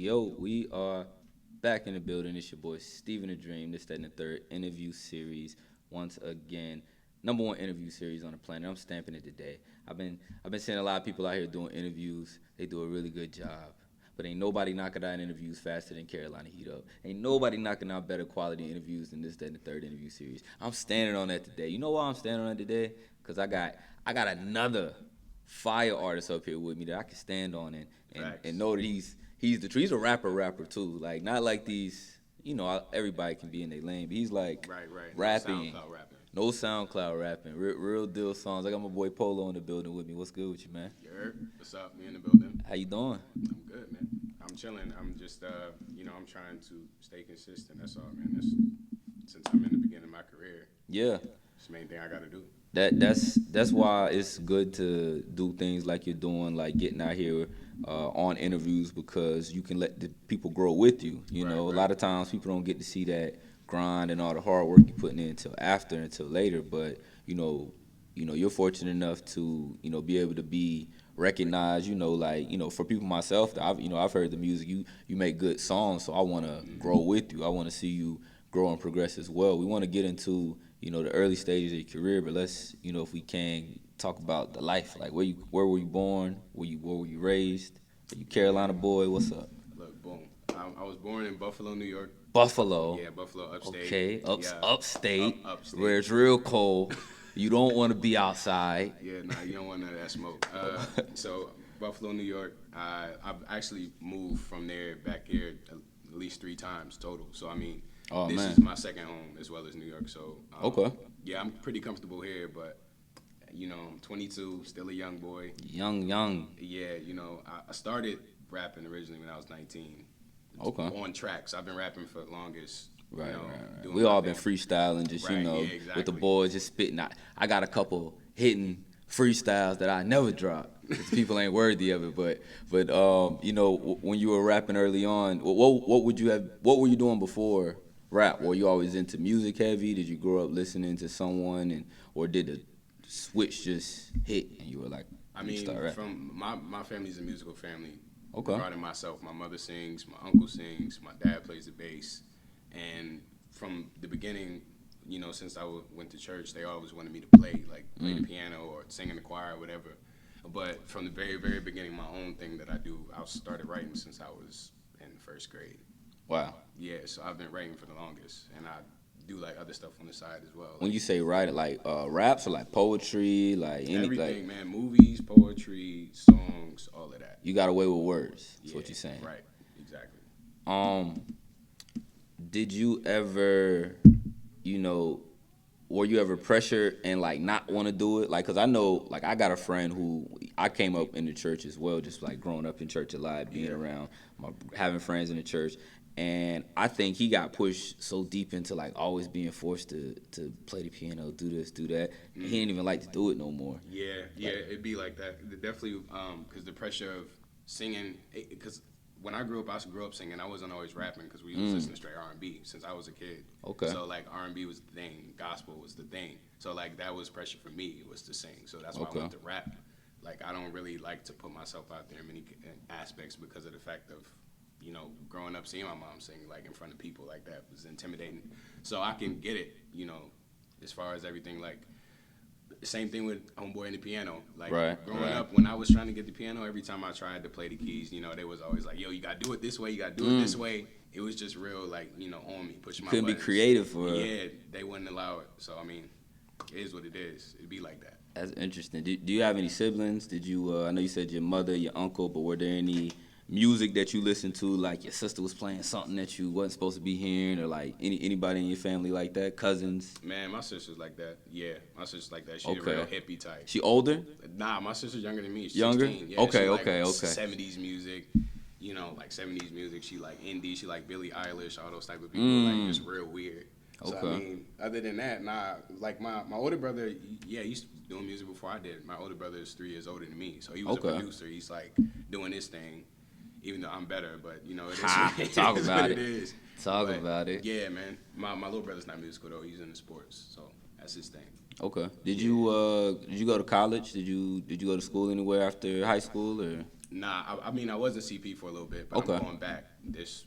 Yo, we are back in the building. It's your boy Steven the Dream. This, that, and the third interview series. Once again, number one interview series on the planet. I'm stamping it today. I've been seeing a lot of people out here doing interviews. They do a really good job. But ain't nobody knocking out interviews faster than Carolina Heat Up. Ain't nobody knocking out better quality interviews than this, that, and the third interview series. I'm standing on that today. You know why I'm standing on it today? Because I got another fire artist up here with me that I can stand on and know that he's the truth. He's a rapper too. Like not like these, everybody can be in their lane, but he's like Right. rapping. No SoundCloud rapping. No SoundCloud rapping, real deal songs. I got my boy Polo in the building with me. What's good with you, man? You heard? What's up? Me in the building. How you doing? I'm good, man. I'm chilling. I'm just, I'm trying to stay consistent. That's all, man. That's since I'm in the beginning of my career. Yeah. It's the main thing I got to do. That's why it's good to do things like you're doing, like getting out here on interviews, because you can let the people grow with you. Right. A lot of times people don't get to see that grind and all the hard work you're putting in until later. But you're fortunate enough to be able to be recognized. For people myself, I've heard the music. You make good songs, so I want to grow with you. I want to see you grow and progress as well. We want to get into the early stages of your career, but let's, if we can, talk about the life. Like, where were you born? Where were you raised? Are you Carolina boy? What's up? Look, boom. I was born in Buffalo, New York. Buffalo. Yeah, Buffalo, upstate. Okay, Upstate. where it's real cold. You don't want to be outside. Yeah, nah, you don't want none of that smoke. So, Buffalo, New York. I've actually moved from there back here at least 3 times total. So, I mean, this is my second home as well as New York. So, Okay. Yeah, I'm pretty comfortable here, but, I'm 22, still a young boy. Young. Yeah, I started rapping originally when I was 19. Okay. On tracks. I've been rapping for the longest. Right. Doing We my all thing. been freestyling, just Right, yeah, exactly. with the boys, just spitting. I got a couple hidden freestyles that I never drop because people ain't worthy of it. But when you were rapping early on, what were you doing before rap? Were you always into music heavy? Did you grow up listening to someone, or did the switch just hit and you were like, I mean, start rapping? from my family's a musical family. Okay. Regarding myself, my mother sings, my uncle sings, my dad plays the bass, and from the beginning, since I went to church, they always wanted me to play the piano or sing in the choir or whatever. But from the very, very beginning, my own thing that I do, I started writing since I was in 1st grade. Wow. Yeah, so I've been writing for the longest, and I do other stuff on the side as well. When you say write, like raps or like poetry, like anything, everything, man, movies, poetry, songs, all of that. You got away with words. That's what you're saying. Right, exactly. Did you ever, were you ever pressured and like not want to do it? Like, cause I know, like, I got a friend who I came up in the church as well, just like growing up in church a lot, being around, having friends in the church. And I think he got pushed so deep into like always being forced to play the piano, do this, do that. He didn't even like to do it no more. Yeah, it'd be like that. Definitely, because the pressure of singing. Because when I grew up singing. I wasn't always rapping because we was listening to straight R&B since I was a kid. Okay. So like R&B was the thing, gospel was the thing. So like that was pressure for me, was to sing. So that's why I wanted to rap. Like I don't really like to put myself out there in many aspects because of the fact of, growing up seeing my mom sing like in front of people like that was intimidating. So I can get it, as far as everything. Like same thing with Homeboy and the piano. Like growing up, when I was trying to get the piano, every time I tried to play the keys, they was always like, "Yo, you gotta do it this way. You gotta do it this way." It was just real, like on me, pushing my Couldn't buttons. be creative for. Yeah, they wouldn't allow it. So I mean, it is what it is. It'd be like that. That's interesting. Do you have any siblings? Did you? I know you said your mother, your uncle, but were there any music that you listened to, like your sister was playing something that you wasn't supposed to be hearing, or like anybody in your family like that, cousins? Man, my sister's like that. Yeah, my sister's like that. She's a real hippie type. She older? Nah, my sister's younger than me. She's younger? 16. Yeah, okay. 70s music, like 70s music. She like indie. She like Billie Eilish, all those type of people. Like just real weird. So I mean, other than that, nah. Like my older brother, he used to doing music before I did. My older brother is 3 years older than me, so he was a producer. He's like doing his thing. Even though I'm better, but it is talk about what it. it is. Talk about it. Yeah, man. My little brother's not musical though. He's in the sports, so that's his thing. Okay. Did you go to college? Did you go to school anywhere after high school or? Nah, I mean I was in CP for a little bit, but I'm Okay. going back this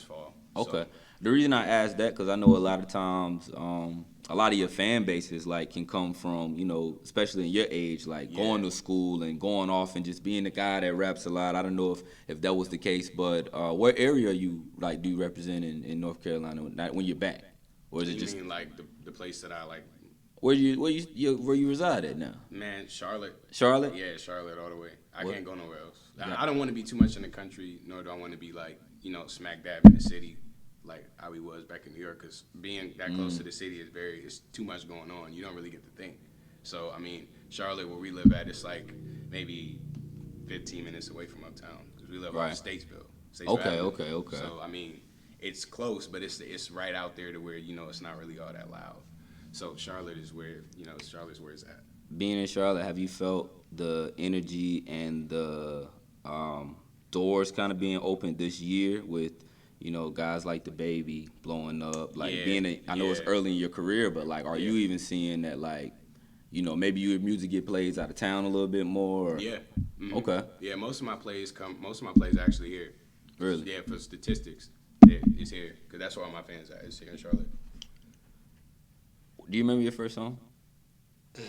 fall. Okay. So The reason I asked that because I know a lot of times, a lot of your fan bases like can come from, especially in your age, like yeah, going to school and going off and just being the guy that raps a lot. I don't know if that was the case, but what area you like do you represent in North Carolina? Not when you're back, or is it you just mean like the place that I like, where you reside at now? man, Charlotte. Charlotte. Yeah, Charlotte all the way. I What? can't go nowhere else. Yeah. I don't want to be too much in the country, nor do I want to be like smack dab in the city, like how we was back in New York. Because being that close to the city it's too much going on. You don't really get to think. So I mean, Charlotte, where we live at, it's like maybe 15 minutes away from uptown because we live off Right. Statesville. Okay. Avenue. Okay. Okay. So I mean, it's close, but it's right out there to where it's not really all that loud. So Charlotte is where Charlotte's where it's at. Being in Charlotte, have you felt the energy and the doors kind of being opened this year with, guys like the baby blowing up, like Yeah, I know it's yeah, early in your career, but like, are yeah, you even seeing that like, maybe your music get plays out of town a little bit more? Or, yeah. okay, Yeah, most of my plays actually here. really? Yeah, for statistics, it's here because that's where all my fans are. It's here in Charlotte. Do you remember your first song?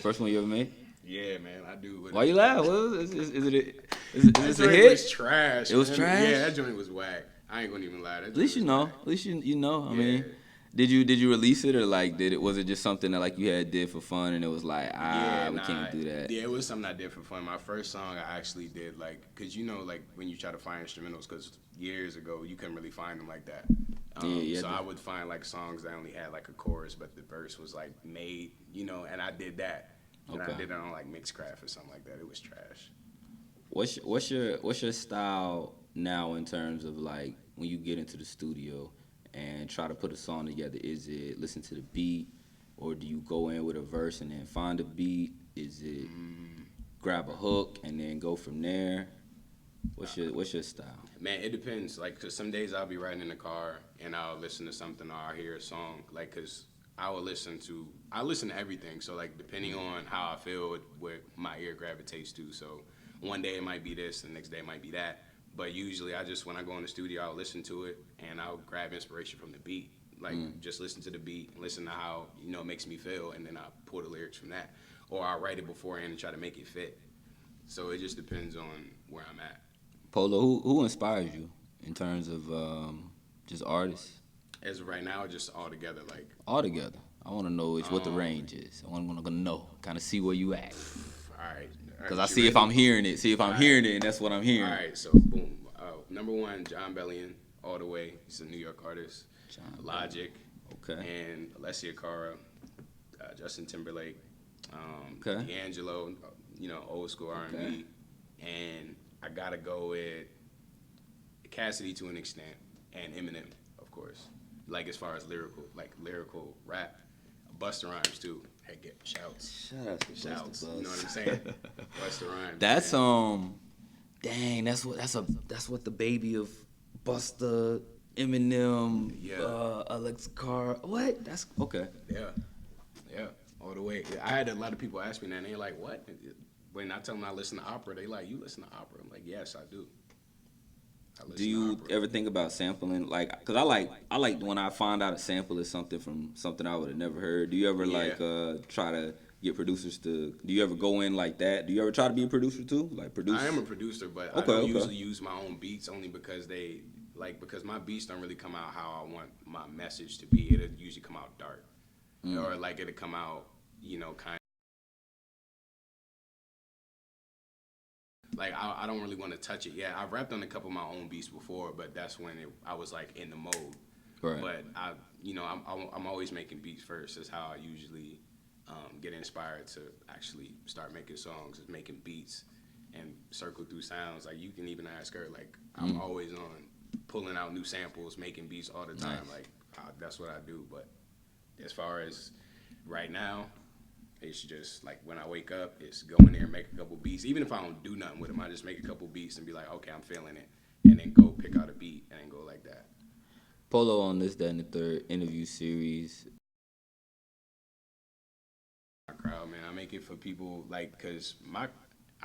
First one you ever made? Yeah, man, I do. Why you laugh? Is That this a joint hit? was trash. It was man. trash? Yeah, that joint was whack. I ain't gonna even lie. That At joint least was you know. whack. At least you know. I Yeah. mean, did you release it or like was it just something that like you had did for fun and it was like Yeah, we nah, can't do that. Yeah, it was something I did for fun. My first song I actually did cause like when you try to find instrumentals, cause years ago you couldn't really find them like that. Yeah. So I would find like songs that only had like a chorus, but the verse was like made, and I did that. And I Okay. did it on like Mixcraft or something like that. It was trash. What's your style now in terms of like when you get into the studio and try to put a song together? Is it listen to the beat, or do you go in with a verse and then find a beat? Is it grab a hook and then go from there? What's your style? Man, it depends. Like, cause some days I'll be riding in the car and I'll listen to something or I'll hear a song. Like, cause I listen to everything. So like, depending on how I feel, what my ear gravitates to. So one day it might be this, the next day it might be that. But usually when I go in the studio, I'll listen to it and I'll grab inspiration from the beat. Like, just listen to the beat, listen to how it makes me feel, and then I pull the lyrics from that. Or I'll write it beforehand and try to make it fit. So it just depends on where I'm at. Polo, who inspires you in terms of just artists As of right now, just all together, like all together? I want to know what the range is. I want to know, kind of see where you at, all right. because I see if I'm hearing it. See if I'm hearing it, and that's what I'm hearing. All right, so boom. Number one, John Bellion, all the way. He's a New York artist. John Logic. Okay. And Alessia Cara, Justin Timberlake, Okay. D'Angelo, old school R&B. Okay. And I gotta go with Cassidy to an extent, and Eminem, of course. Like as far as lyrical rap, Busta Rhymes too. Heck, get shouts. Shouts. You know what I'm saying? Busta Rhymes. That's man. dang. That's what the baby of Busta, Eminem, Yeah. Alex Carr. What? That's okay. Yeah, all the way. I had a lot of people ask me that, and they're like, "What?" When I tell them I listen to opera, they like, "You listen to opera?" I'm like, "Yes, I do." I listen Do to you opera. ever think about sampling? Like, cause I like when I find out a sample is something from something I would have never heard. Do you ever Yeah. try to get producers to? Do you ever go in like that? Do you ever try to be a producer too? Like produce? I am a producer, but I Okay, don't okay. usually use my own beats only because because my beats don't really come out how I want my message to be. It'll usually come out dark, or like it'll come out, kind. Like I don't really want to touch it. Yeah, I've rapped on a couple of my own beats before, but that's when I was like in the mode. Right. But I'm always making beats first. That's how I usually get inspired to actually start making songs. Is making beats and circle through sounds. Like you can even ask her. Like I'm always on pulling out new samples, making beats all the time. Nice. Like that's what I do. But as far as right now, it's just like when I wake up, it's go in there and make a couple beats. Even if I don't do nothing with them, I just make a couple beats and be like, okay, I'm feeling it, and then go pick out a beat and then go like that. Polo on this, that, and the third interview series. My crowd, man, I make it for people like, cause I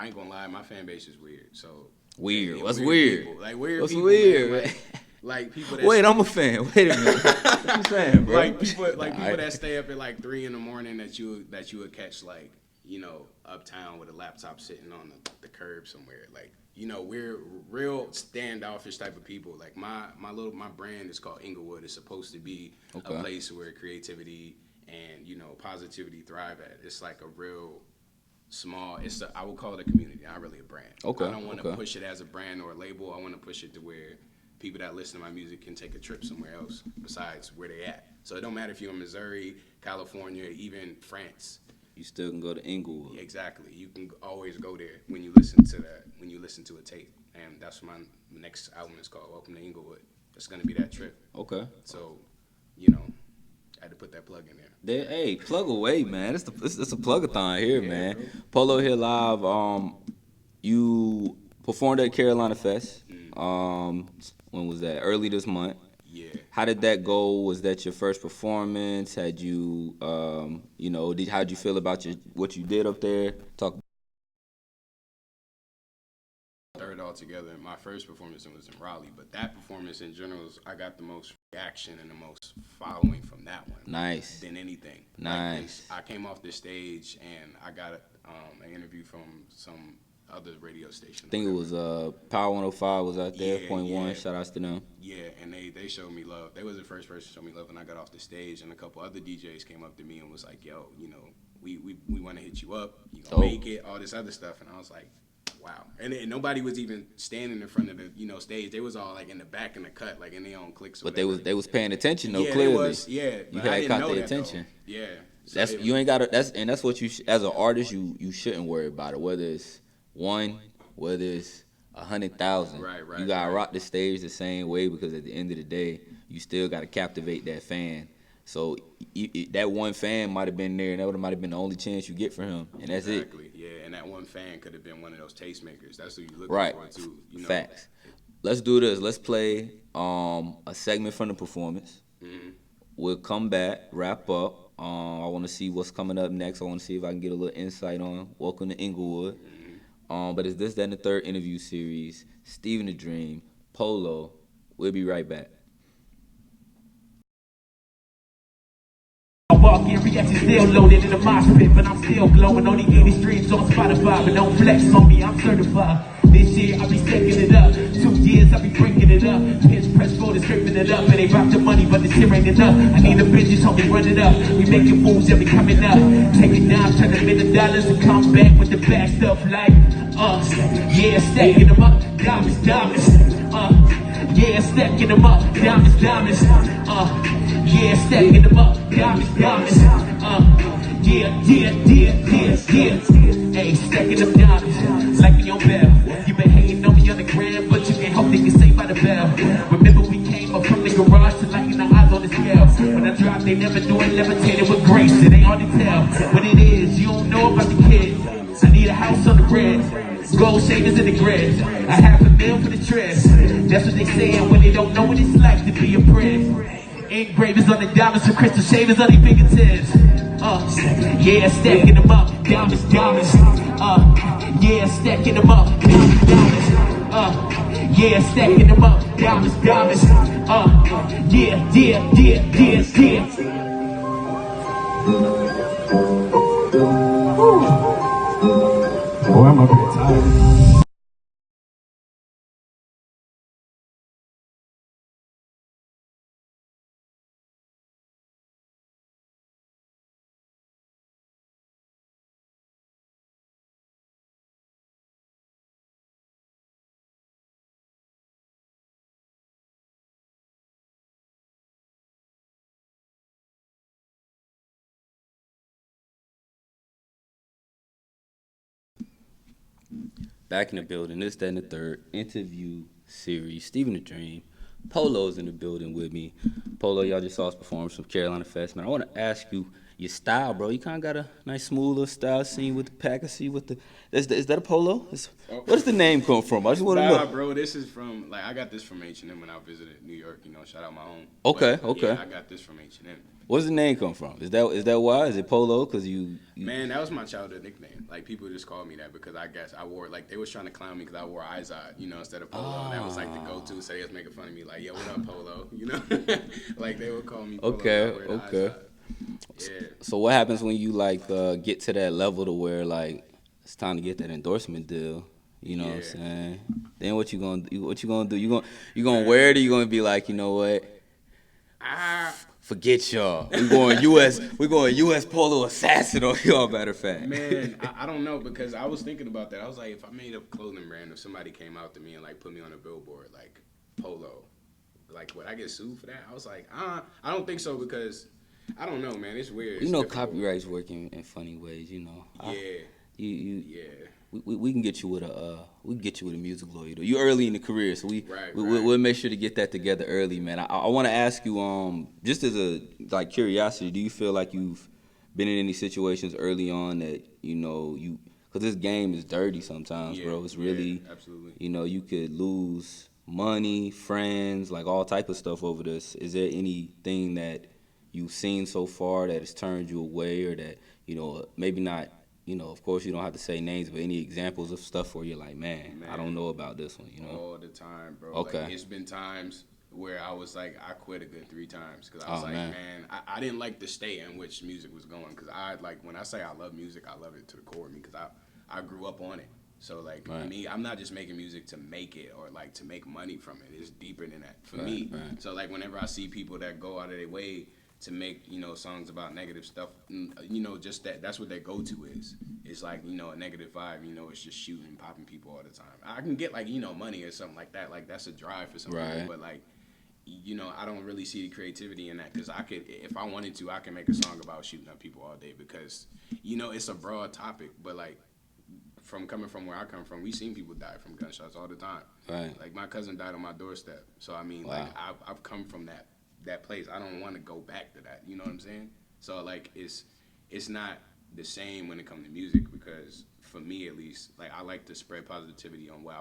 ain't gonna lie, my fan base is weird. So Weird. What's weird? People. Like weird What's people, weird? man. Man? Like people that Wait, I'm a fan. Wait a minute. What you saying, bro? like people that stay up at like 3 in the morning that you would catch like, you know, uptown with a laptop sitting on the curb somewhere. Like, you know, we're real standoffish type of people. Like my brand is called Inglewood. It's supposed to be a place where creativity and, you know, positivity thrive at. It's like a real small. I would call it a community, not really a brand. Okay. I don't want to push it as a brand or a label. I want to push it to where people that listen to my music can take a trip somewhere else besides where they at. So it don't matter if you're in Missouri, California, even France. You still can go to Inglewood. Exactly. You can always go there when you listen to a tape. And that's what my next album is called, Welcome to Inglewood. It's gonna be that trip. Okay. So, you know, I had to put that plug in there. Hey, plug away, man. It's a plug-a-thon here, man. Bro. Polo here live. You performed at Carolina Fest. When was that? Early this month. Yeah. How did that go? Was that your first performance? Had you, you know, how'd you feel about what you did up there? Talk. Third altogether. My first performance was in Raleigh, but that performance in general, I got the most reaction and the most following from that one. Nice. Than anything. Nice. Like I came off the stage and I got an interview from some other radio station. I think it was Power 105 was out there, yeah, Point yeah. 1. Shout outs to them. Yeah, and they showed me love. They was the first person to show me love when I got off the stage, and a couple other DJs came up to me and was like, "Yo, you know, we want to hit you up. You gonna make it? All this other stuff." And I was like, "Wow!" And nobody was even standing in front of the stage. They was all like in the back in the cut, like in their own cliques. But they was paying attention though. Yeah, clearly. You had caught their attention. Though. Yeah. So you ain't got to. That's what you as an artist you shouldn't worry about it. Whether it's one, whether it's 100,000. Right. You gotta rock the stage the same way because at the end of the day, you still gotta captivate that fan. So that one fan might have been there, and that might have been the only chance you get for him, and that's it. Exactly. Yeah, and that one fan could have been one of those tastemakers. That's who you looking for too. You know? Facts. Let's do this. Let's play a segment from the performance. Mm-hmm. We'll come back, wrap up. I want to see what's coming up next. I want to see if I can get a little insight on Welcome to Inglewood. But it's this, that, and the third interview series. Steven the Dream, Polo. We'll be right back. I walk in, reaction still loaded in the mosh pit, but I'm still glowing. Only 80 streams on Spotify, but don't flex on me, I'm certified. This year I be stacking it up. 2 years I be breaking it up. Pinch press voters scraping it up, and they rock the money, but this here ain't enough. I need a bitch, just help me run it up. We making moves, yeah, we coming up. Taking down, turn them into dollars and come back with the bad stuff like, yeah, stacking them up, diamonds, yeah, stacking them up, diamonds, yeah, stacking them up, diamonds, yeah. Hey, stacking them diamonds, like me on bell. You been hating on me on the gram, but you can't hope they can say by the bell. Remember we came up from the garage to lighting the eyes on the scale. When I drop, they never do it, levitated with grace. It ain't hard to tell what it is. You don't know about the kids. I need a house on the red, gold shaders in the grid. I have a bill for the dress. That's what they saying when they don't know what it's like to be a prince. Engravers on the diamonds, and crystal shavers on their fingertips. Yeah, stacking them up, diamonds. Yeah, stacking them up, diamonds. Yeah, stacking them up, diamonds. Yeah. Boy, I'm up here tired. Back in the building, this, that, and the third interview series. Steven the Dream. Polo's in the building with me. Polo, y'all just saw us perform some Carolina Fest. Man, I want to ask you, your style, bro. You kind of got a nice smooth little style scene with the pack. I see with the is that a polo? Where does the name come from? I just want to Nah, know. bro, this is from I got this from H&M when I visited New York. You know, shout out my home. Okay, But, okay. Yeah, I got this from H&M. Where's the name come from? Is that why? Is it polo? Cause you Man, that was my childhood nickname. Like people just called me that because I guess I wore they was trying to clown me because I wore Izod, you know, instead of Polo. And that was like the go-to. So they was making fun of me, like, "Yo, what up, Polo?" You know, like they would call me Polo. Okay, when I wear the okay. Izod. Yeah. So what happens when you get to that level to where it's time to get that endorsement deal? You know what I'm Yeah. saying? Then what you gonna do? What you gonna do? You gonna wear it or you gonna be like, you know what? Forget y'all. We going US. We going US Polo Assassin on y'all. Matter of fact. Man, I don't know because I was thinking about that. I was like, if I made a clothing brand, if somebody came out to me and like put me on a billboard like Polo, like would I get sued for that? I was like, I don't think so because I don't know, man. It's weird. You It's know, difficult. copyrights work in funny ways. You know. Yeah. Yeah. Yeah. We can get you with a music lawyer though. You early in the career, so Right. we'll make sure to get that together early, man. I want to ask you just as a curiosity, do you feel like you've been in any situations early on that because this game is dirty sometimes, bro. It's really absolutely. you could lose money, friends, like all type of stuff over this. Is there anything that you've seen so far that has turned you away, or that maybe not? Of course, you don't have to say names, but any examples of stuff where you're like, man, I don't know about this one, All the time, bro. Okay. Like, it's been times where I was like, I quit a good 3 times because I was Man. I didn't like the state in which music was going because when I say I love music, I love it to the core of me because I grew up on it. So like Right. me, I'm not just making music to make it or like to make money from it. It's deeper than that for Right, me. right. So like whenever I see people that go out of their way to make songs about negative stuff, just that's what their go-to is. It's like a negative vibe. It's just shooting, popping people all the time. I can get like money or something like that. Like that's a drive for some Right. people, but like I don't really see the creativity in that because I could, if I wanted to, I can make a song about shooting up people all day because it's a broad topic. But like coming from where I come from, we seen people die from gunshots all the time. Right. Like my cousin died on my doorstep. So I mean, Wow. like I've come from that place. I don't want to go back to that. You know what I'm saying? So like it's not the same when it comes to music because for me at least, like I like to spread positivity on what I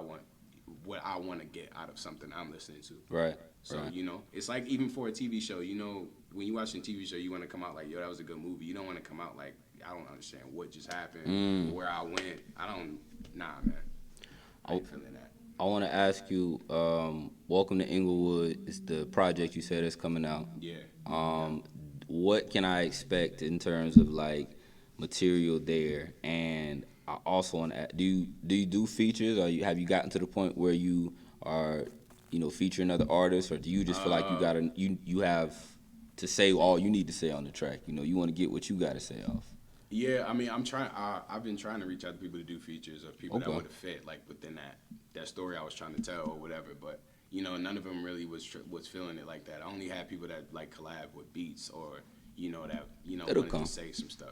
want to get out of something I'm listening to. Right. So right. it's like even for a TV show, when you watching a TV show, you want to come out like, yo, that was a good movie. You don't want to come out like, I don't understand what just happened, where I went. Nah, man. I ain't feeling that. I want to ask you, Welcome to Inglewood is the project you said is coming out. Yeah. What can I expect in terms of like material there? And I also want to, do you do features, or have you gotten to the point where you are, featuring other artists, or do you just feel like you have to say all you need to say on the track? You want to get what you got to say off. Yeah, I mean, I've been trying to reach out to people to do features of people that Okay. would have fit like within that story I was trying to tell or whatever. But none of them really was feeling it like that. I only had people that like collab with beats or that It'll wanted come. to say some stuff.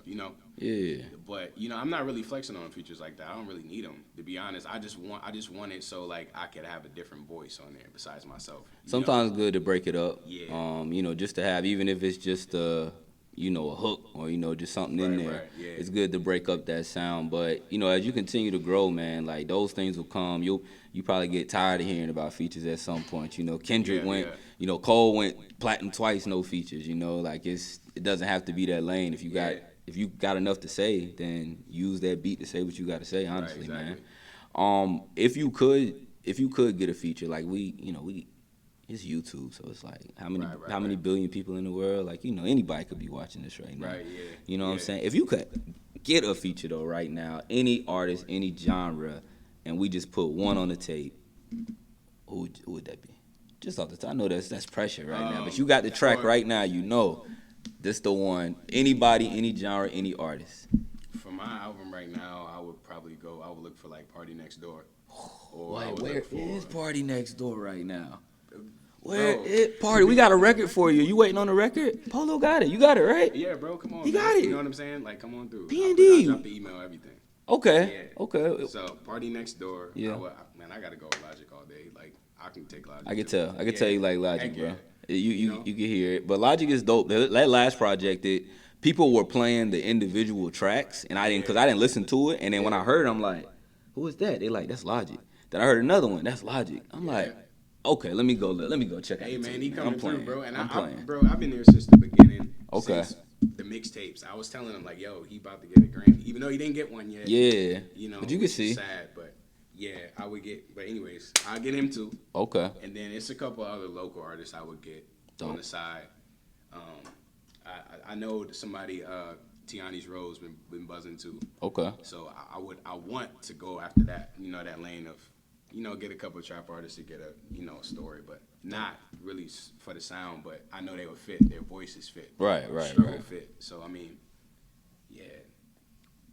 Yeah. But I'm not really flexing on features like that. I don't really need them to be honest. I just want it so like I could have a different voice on there besides myself. Sometimes it's good to break it up. Yeah. Just to have, even if it's just a hook or just something in there. Right, yeah. It's good to break up that sound. But as you continue to grow, man, like those things will come. You probably get tired of hearing about features at some point. Kendrick went, Cole went platinum twice, no features. Like it doesn't have to be that lane. If you got enough to say, then use that beat to say what you got to say. Honestly, Right, exactly. man. If you could get a feature, like it's YouTube, so it's like how many billion people in the world? Like anybody could be watching this right now. Right, yeah. You know what I'm Yeah. saying? If you could get a feature though right now, any artist, any genre, and we just put one on the tape, who would that be? Just off the top, I know that's pressure right now, but you got the track right now. This the one. Anybody, any genre, any artist. For my album right now, I would look for like Party Next Door. Or I Wait, would where look for, is Party Next Door right now? Bro. Where is Party? We got a record for you. You waiting on the record? Polo got it. You got it, right? Yeah, bro, come on. He man. got it. You know what I'm saying? Like, come on through. P&D. I'll drop the email, everything. Okay. Yeah. Okay. So, Party Next Door. Yeah. I gotta go with Logic all day. Like, I can take Logic. I can tell. I can tell you like Logic, Heck bro. yeah. You can hear it. But Logic is dope. That last project, people were playing the individual tracks, and I didn't listen to it. And then when I heard it, I'm like, who is that? They like, that's Logic. Then I heard another one, that's Logic. I'm like, okay, let me go check out. Hey man, he coming through, bro. And I'm playing. Bro, I've been there since the beginning. Okay. Since the mixtapes. I was telling him like, yo, he about to get a Grammy, even though he didn't get one yet. Yeah. You know, but you can see. Sad, but yeah, I would get. But anyways, I'll get him too. Okay. And then it's a couple other local artists I would get on the side. I know somebody, Tiani's Rose been buzzing too. Okay. So I want to go after that. You know, that lane of, you know, get a couple of trap artists to get a, you know, a story, but not really for the sound. But I know they would fit. Their voices fit. Right. Struggle fit. So I mean, yeah.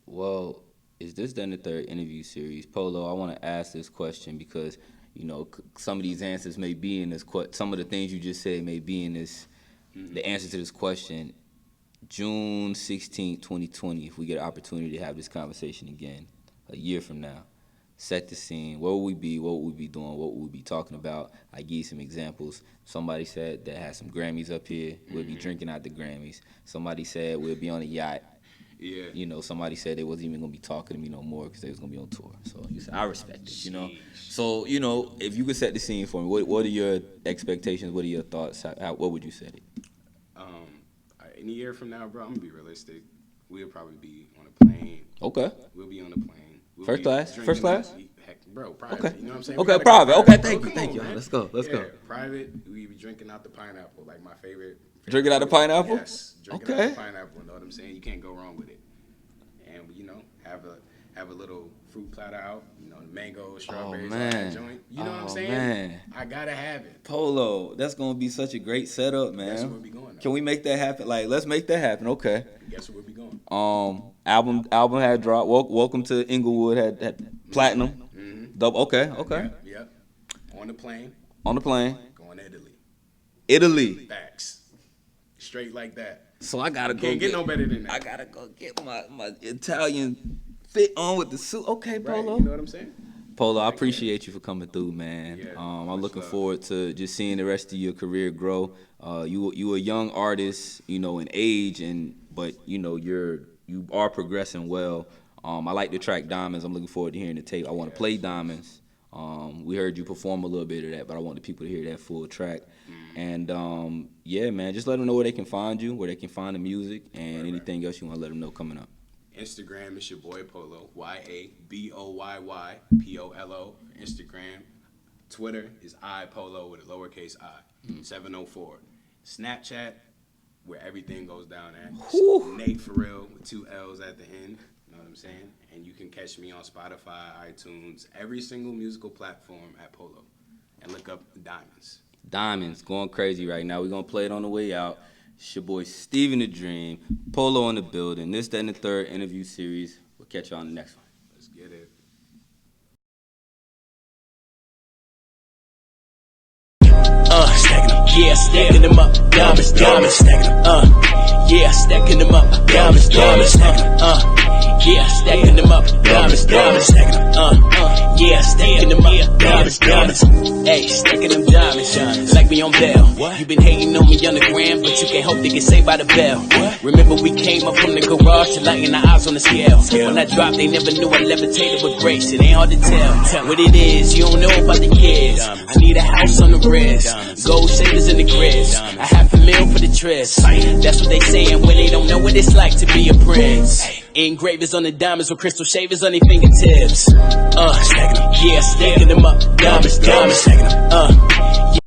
Well, is this then the third interview series? Polo, I want to ask this question because, you know, some of these answers may be in this some of the things you just said may be in this, the answer to this question. June 16th, 2020, if we get an opportunity to have this conversation again, a year from now, set the scene. Where would we be? What would we be doing? What would we be talking about? I give you some examples. Somebody said that had some Grammys up here. We'll be drinking out the Grammys. Somebody said we'll be on a yacht. Yeah. You know, somebody said they wasn't even going to be talking to me no more because they was going to be on tour. So you said, I respect it, you know. So, you know, if you could set the scene for me, what are your expectations? What are your thoughts? What would you set it? In a year from now, bro, I'm going to be realistic. We'll probably be on a plane. Okay. We'll be on the plane. First class? First class? Heck, bro, private. Okay. You know what I'm saying? Okay, private. Okay, thank you. Man. Let's go. Private, we be drinking out the pineapple, like my favorite. Drinking out the pineapple? Yes. Drinking out the pineapple, you know what I'm saying? You can't go wrong with it. And, you know, have a little fruit platter out, you know, mango, strawberries, all that joint. You know what I'm saying? Man. I gotta have it. Polo, that's gonna be such a great setup, man. Guess where we going now? Can we make that happen? Like, let's make that happen. Okay. Guess where we going? Album had dropped. Welcome to Inglewood had platinum. Mm-hmm. Double. Okay. Yep. On the plane. Going to Italy. Italy. Facts. Straight like that. So I gotta go. Can't get no better than that. I gotta go get my Italian fit on with the suit. Okay, Polo. Right, you know what I'm saying? Polo, I appreciate you for coming through, man. Yeah, I'm looking love. forward to just seeing the rest of your career grow. You a young artist, you know, in age, but you know you are progressing well. I like the track Diamonds. I'm looking forward to hearing the tape. I want to play Diamonds. We heard you perform a little bit of that, but I want the people to hear that full track. And yeah, man, just let them know where they can find you, where they can find the music, and anything else you want to let them know coming up. Instagram is your boy Polo, YABOYY POLO. Instagram. Twitter is iPolo with a lowercase I. 704. Snapchat, where everything goes down at. Whew. Nate for real with 2 L's at the end. You know what I'm saying? And you can catch me on Spotify, iTunes, every single musical platform at Polo. And look up Diamonds. Diamonds, going crazy right now. We're going to play it on the way out. It's your boy Steven the Dream, Polo in the building. This, that, and the third interview series. We'll catch you on the next one. Let's get it. Stacking them, yeah, stacking them up, diamonds, stacking them, yeah, stacking them up, diamonds, stacking them, yeah, stacking them up, diamonds, stacking them, yeah, stacking them up, diamonds, hey, stacking them diamonds, like me on bail. You been hating on me on the gram, but you can't hope they get saved by the bell. Remember we came up from the garage to lighting our eyes on the scale. When I dropped, they never knew I levitated with grace. It ain't hard to tell what it is. You don't know about the years. I need a house on the wrist, gold shavers in the grids, $500,000 for the tryst. That's what they saying when they don't know what it's like to be a prince. Engravers on the diamonds with crystal shavers on their fingertips. Yeah, stacking them up, diamonds, stacking them. Yeah,